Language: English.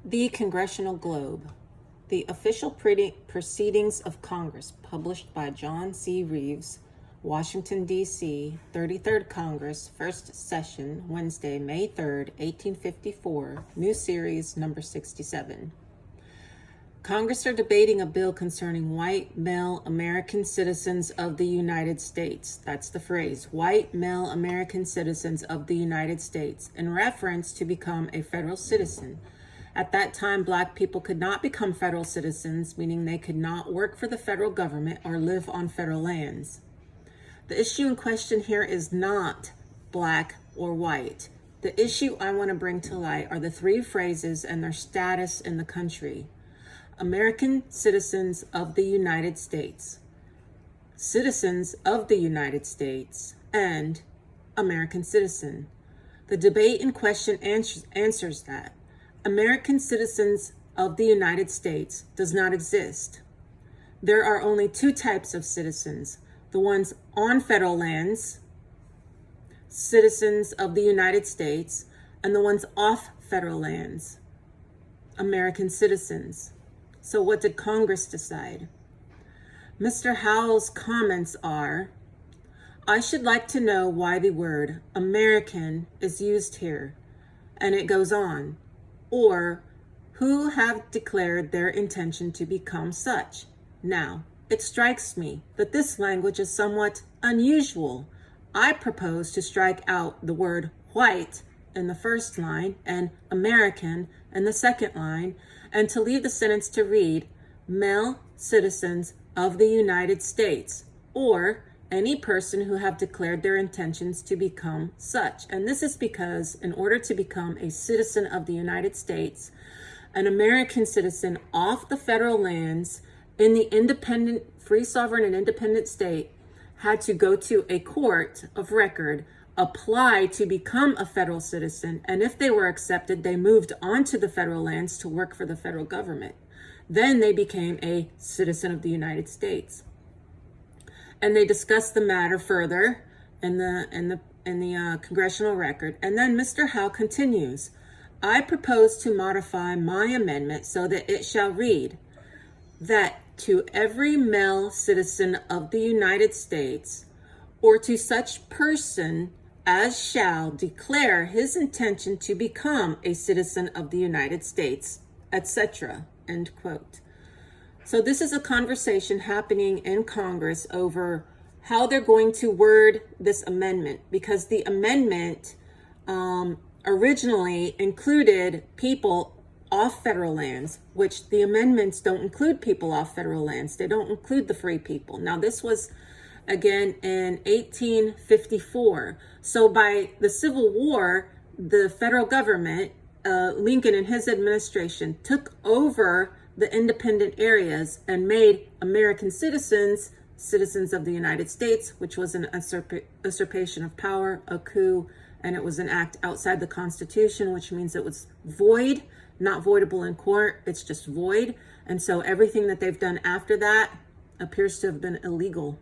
The Congressional Globe, the official proceedings of Congress, published by John C. Reeves, Washington, D.C., 33rd Congress, First Session, Wednesday, May 3rd, 1854, New Series, number 67. Congress are debating a bill concerning white male American citizens of the United States. That's the phrase, white male American citizens of the United States, in reference to become a federal citizen. At that time, Black people could not become federal citizens, meaning they could not work for the federal government or live on federal lands. The issue in question here is not Black or white. The issue I want to bring to light are the three phrases and their status in the country. American citizens of the United States, citizens of the United States, and American citizen. The debate in question answers that. American citizens of the United States does not exist. There are only two types of citizens: the ones on federal lands, citizens of the United States, and the ones off federal lands, American citizens. So what did Congress decide? Mr. Howell's comments are, I should like to know why the word American is used here. And it goes on, or who have declared their intention to become such. Now, it strikes me that this language is somewhat unusual. I propose to strike out the word white in the first line and American in the second line, and to leave the sentence to read, male citizens of the United States, or any person who have declared their intentions to become such. And this is because in order to become a citizen of the United States, an American citizen off the federal lands in the independent, free, sovereign, and independent state had to go to a court of record, apply to become a federal citizen, and if they were accepted, they moved onto the federal lands to work for the federal government. Then they became a citizen of the United States. And they discussed the matter further in the Congressional record. And then Mr. Howe continues, I propose to modify my amendment so that it shall read that to every male citizen of the United States, or to such person as shall declare his intention to become a citizen of the United States, etc., end quote. So this is a conversation happening in Congress over how they're going to word this amendment, because the amendment originally included people off federal lands, which the amendments don't include people off federal lands. They don't include the free people. Now, this was, again, in 1854. So by the Civil War, the federal government, Lincoln and his administration, took over the independent areas and made American citizens of the United States, which was an usurpation of power, a coup, and it was an act outside the Constitution, which means it was void, not voidable in court. It's just void. And so everything that they've done after that appears to have been illegal.